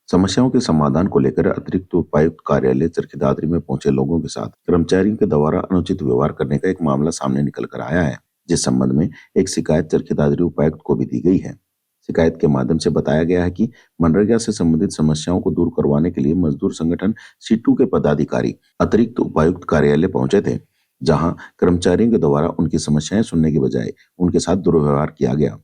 समस्याओं के समाधान को लेकर अतिरिक्त उपायुक्त कार्यालय चरखी में पहुंचे लोगों के साथ कर्मचारियों के द्वारा अनुचित व्यवहार करने का एक मामला सामने निकल कर आया है, जिस संबंध में एक शिकायत चरखी उपायुक्त को भी दी गई है। शिकायत के माध्यम से बताया गया है कि मनरेगा से संबंधित समस्याओं को दूर करवाने के लिए मजदूर संगठन सीटू के पदाधिकारी अतिरिक्त उपायुक्त कार्यालय पहुंचे थे, जहां कर्मचारियों के द्वारा उनकी समस्याएं सुनने की बजाय उनके साथ दुर्व्यवहार किया गया।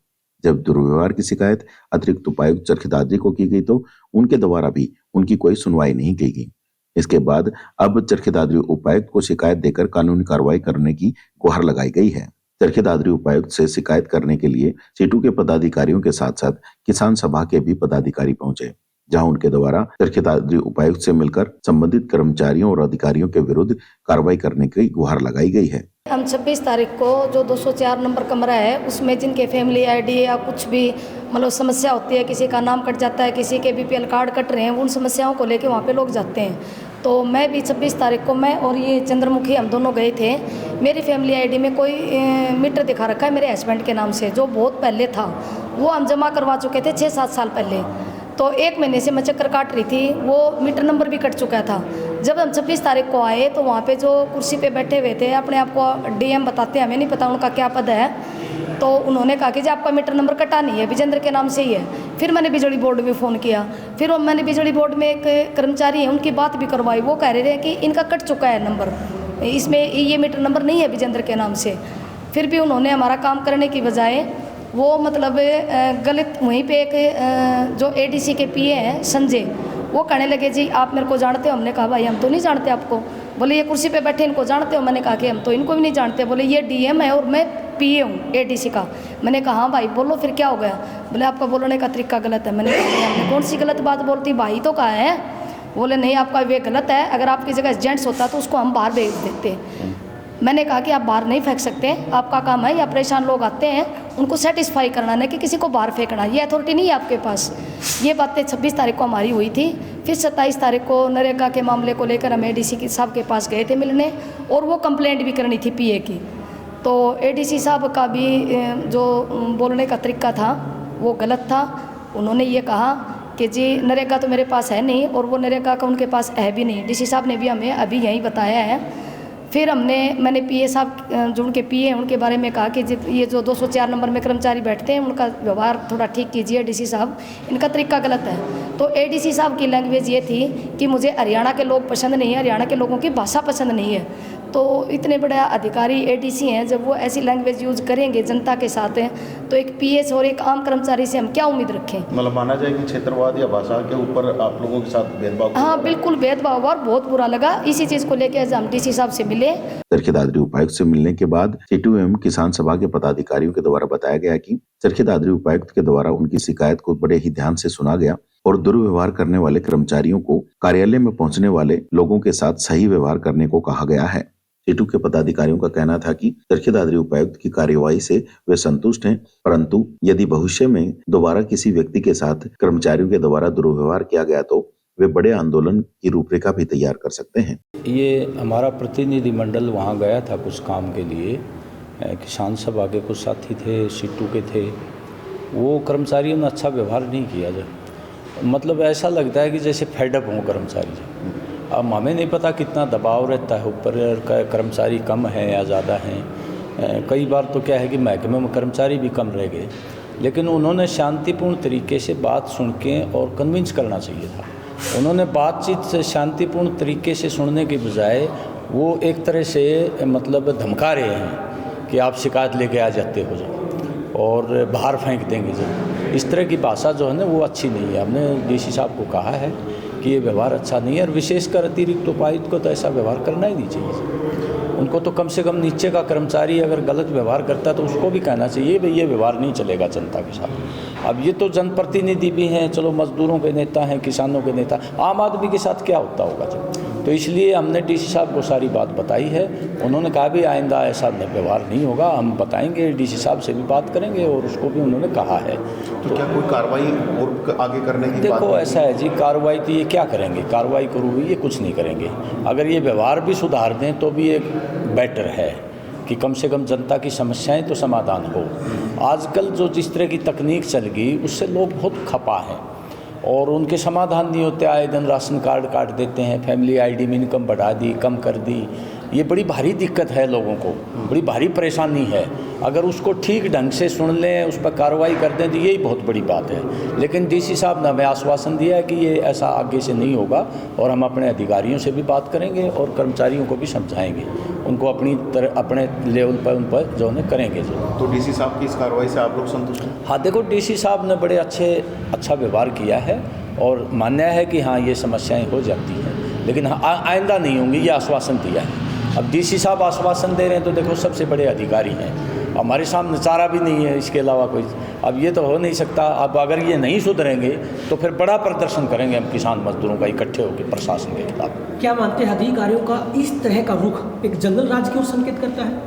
जब दुर्व्यवहार की शिकायत अतिरिक्त उपायुक्त चरखी को की गई तो उनके द्वारा भी उनकी कोई सुनवाई नहीं की गई। इसके बाद अब चरखी उपायुक्त को शिकायत देकर कानूनी कार्रवाई करने की गुहार लगाई गई है। चरखी उपायुक्त से शिकायत करने के लिए सीटू के पदाधिकारियों के साथ साथ किसान सभा के भी पदाधिकारी पहुंचे, जहां उनके द्वारा चरखी उपायुक्त से मिलकर संबंधित कर्मचारियों और अधिकारियों के विरुद्ध कार्रवाई करने की गुहार लगाई गई है। हम 26 तारीख को जो 204 नंबर कमरा है उसमें जिनके फैमिली आईडी या कुछ भी मतलब समस्या होती है, किसी का नाम कट जाता है, किसी के बीपीएल कार्ड कट रहे हैं, उन समस्याओं को लेके वहाँ पे लोग जाते हैं। तो मैं भी 26 तारीख को मैं और ये चंद्रमुखी हम दोनों गए थे। मेरी फैमिली आईडी में कोई मीटर दिखा रखा है मेरे हस्बैंड के नाम से, जो बहुत पहले था, वो हम जमा करवा चुके थे 6-7 साल पहले। तो 1 महीने से मैं चक्कर काट रही थी, वो मीटर नंबर भी कट चुका था। जब हम 26 तारीख को आए तो वहाँ पे जो कुर्सी पे बैठे हुए थे, अपने आप को डीएम बताते हैं, हमें नहीं पता उनका क्या पद है, तो उन्होंने कहा कि जी आपका मीटर नंबर कटा नहीं है, विजेंद्र के नाम से ही है। फिर मैंने बिजली बोर्ड में फ़ोन किया, फिर मैंने बिजली बोर्ड में एक कर्मचारी है उनकी बात भी करवाई, वो कह रहे थे कि इनका कट चुका है नंबर, इसमें ये मीटर नंबर नहीं है विजेंद्र के नाम से। फिर भी उन्होंने हमारा काम करने की बजाय वो मतलब गलत, वहीं पे एक जो एडीसी के पीए हैं संजय, वो कहने लगे जी आप मेरे को जानते हो। हमने कहा भाई हम तो नहीं जानते आपको। बोले ये कुर्सी पे बैठे इनको जानते हो। मैंने कहा कि हम तो इनको भी नहीं जानते। बोले ये डीएम है और मैं पीए हूँ एडीसी का। मैंने कहा हाँ भाई बोलो फिर क्या हो गया। बोले आपका बोलने का तरीका गलत है। मैंने कहा हमने कौन सी गलत बात बोलती, भाई तो कहा है। बोले नहीं आपका वे गलत है, अगर आपकी जगह जेंट्स होता तो उसको हम बाहर भेज देते। मैंने कहा कि आप बाहर नहीं फेंक सकते, आपका काम है, या परेशान लोग आते हैं उनको सेटिस्फाई करना, नहीं कि किसी को बाहर फेंकना, ये अथॉरिटी नहीं है आपके पास। ये बातें 26 तारीख को हमारी हुई थी। फिर 27 तारीख को नरेगा के मामले को लेकर हम एडीसी साहब के पास गए थे मिलने, और वो कंप्लेंट भी करनी थी पीए की। तो एडीसी साहब का भी जो बोलने का तरीका था वो गलत था। उन्होंने ये कहा कि जी नरेगा तो मेरे पास है नहीं, और वो नरेगा का उनके पास है भी नहीं। डीसी साहब ने भी हमें अभी यही बताया है। फिर मैंने पीए साहब जो उनके पीए हैं उनके बारे में कहा कि ये जो 204 नंबर में कर्मचारी बैठते हैं उनका व्यवहार थोड़ा ठीक कीजिए डीसी साहब, इनका तरीका गलत है। तो एडीसी साहब की लैंग्वेज ये थी कि मुझे हरियाणा के लोग पसंद नहीं है, हरियाणा के लोगों की भाषा पसंद नहीं है। तो इतने बड़े अधिकारी एडीसी हैं, जब वो ऐसी लैंग्वेज यूज़ करेंगे जनता के साथ हैं, तो एक पीएस और एक आम कर्मचारी से हम क्या उम्मीद रखें। मतलब माना जाए कि क्षेत्रवाद या भाषा के ऊपर आप लोगों के साथ भेदभाव। हाँ बिल्कुल भेदभाव, और बहुत बुरा लगा। इसी चीज़ को लेकर हम डीसी साहब से मिले। चरखी उपायुक्त से मिलने के बाद सीटू एवं किसान सभा के पदाधिकारियों के द्वारा बताया गया कि चरखी उपायुक्त के द्वारा उनकी शिकायत को बड़े ही ध्यान से सुना गया, और दुर्व्यवहार करने वाले कर्मचारियों को कार्यालय में पहुंचने वाले लोगों के साथ सही व्यवहार करने को कहा गया है। सीटू के पदाधिकारियों का कहना था कि चरखी उपायुक्त की कार्यवाही से वे संतुष्ट हैं, परंतु यदि भविष्य में दोबारा किसी व्यक्ति के साथ कर्मचारियों के द्वारा दुर्व्यवहार किया गया तो वे बड़े आंदोलन की रूपरेखा भी तैयार कर सकते हैं। ये हमारा प्रतिनिधिमंडल वहाँ गया था कुछ काम के लिए, किसान सभा के कुछ साथी थे, सीटू के थे। वो कर्मचारियों ने अच्छा व्यवहार नहीं किया। मतलब ऐसा लगता है कि जैसे फेडअप हों कर्मचारी। अब हमें नहीं पता कितना दबाव रहता है ऊपर, कर्मचारी कम है या ज़्यादा हैं। कई बार तो क्या है कि महकमे में कर्मचारी भी कम रह गए, लेकिन उन्होंने शांतिपूर्ण तरीके से बात सुन के और कन्विंस करना चाहिए था। उन्होंने बातचीत से शांतिपूर्ण तरीके से सुनने के बजाय वो एक तरह से मतलब धमका रहे हैं कि आप शिकायत लेके आ जाते हो जाओ और बाहर फेंक देंगे जब। इस तरह की भाषा जो है ना वो अच्छी नहीं है। हमने डीसी साहब को कहा है कि ये व्यवहार अच्छा नहीं है, और विशेषकर अतिरिक्त उपायुक्त को तो ऐसा व्यवहार करना ही नहीं चाहिए। उनको तो कम से कम नीचे का कर्मचारी अगर गलत व्यवहार करता है तो उसको भी कहना चाहिए भाई ये व्यवहार नहीं चलेगा जनता के साथ। अब ये तो जनप्रतिनिधि भी हैं, चलो मजदूरों के नेता हैं, किसानों के नेता, आम आदमी के साथ क्या होता होगा जब। तो इसलिए हमने डीसी साहब को सारी बात बताई है। उन्होंने कहा भी आइंदा ऐसा व्यवहार नहीं होगा, हम बताएंगे, डीसी साहब से भी बात करेंगे, और उसको भी उन्होंने कहा है। तो क्या कोई कार्रवाई और आगे करने की बात? देखो ऐसा है जी, कार्रवाई तो ये क्या करेंगे, कार्रवाई करोगे ये कुछ नहीं करेंगे। अगर ये व्यवहार भी सुधार दें तो भी एक बेटर है कि कम से कम जनता की समस्याएं तो समाधान हो। आजकल जो जिस तरह की तकनीक चल गई उससे लोग बहुत खपा हैं, और उनके समाधान नहीं होते। आए दिन राशन कार्ड काट देते हैं, फैमिली आईडी में इनकम बढ़ा दी, कम कर दी। ये बड़ी भारी दिक्कत है लोगों को, बड़ी भारी परेशानी है। अगर उसको ठीक ढंग से सुन लें, उस पर कार्रवाई कर दें तो यही बहुत बड़ी बात है। लेकिन डीसी साहब ने हमें आश्वासन दिया है कि ये ऐसा आगे से नहीं होगा और हम अपने अधिकारियों से भी बात करेंगे और कर्मचारियों को भी समझाएंगे, उनको अपने लेवल पर उन पर जो है करेंगे। जो तो डीसी साहब की इस कार्रवाई से आप लोग संतुष्ट हैं? हाँ, देखो डीसी साहब ने बड़े अच्छा व्यवहार किया है और मान्य है कि हाँ ये समस्याएं हो जाती हैं, लेकिन आइंदा नहीं होंगी, ये आश्वासन दिया है। अब डीसी साहब आश्वासन दे रहे हैं तो देखो सबसे बड़े अधिकारी हैं, हमारे सामने चारा भी नहीं है इसके अलावा कोई। अब ये तो हो नहीं सकता। अब अगर ये नहीं सुधरेंगे तो फिर बड़ा प्रदर्शन करेंगे हम किसान मजदूरों का इकट्ठे होकर प्रशासन के खिलाफ। क्या मानते हैं अधिकारियों का इस तरह का रुख एक जंगल राज की ओर संकेत करता है?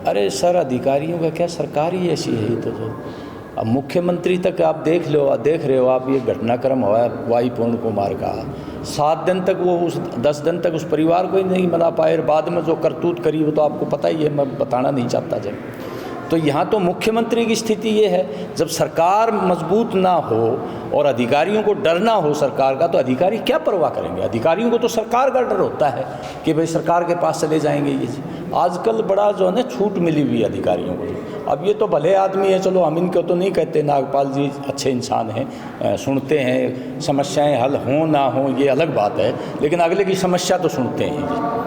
अरे सर, अधिकारियों का क्या, सरकार ही ऐसी है। तो जो अब मुख्यमंत्री तक आप देख रहे हो आप, ये घटनाक्रम हुआ है वाई पूर्ण कुमार का। 7 दिन तक वो 10 दिन तक उस परिवार को ही नहीं मना पाए। बाद में जो करतूत करी वो तो आपको पता ही है, मैं बताना नहीं चाहता। जब तो यहाँ तो मुख्यमंत्री की स्थिति ये है, जब सरकार मजबूत ना हो और अधिकारियों को डर ना हो सरकार का, तो अधिकारी क्या परवाह करेंगे। अधिकारियों को तो सरकार का डर होता है कि भाई सरकार के पास चले जाएंगे। ये आजकल बड़ा जो है ना छूट मिली हुई है अधिकारियों को। अब ये तो भले आदमी है, चलो हम इनको तो नहीं कहते, नागपाल जी अच्छे इंसान हैं, सुनते हैं, समस्याएं हल हों ना हों ये अलग बात है, लेकिन अगले की समस्या तो सुनते हैं।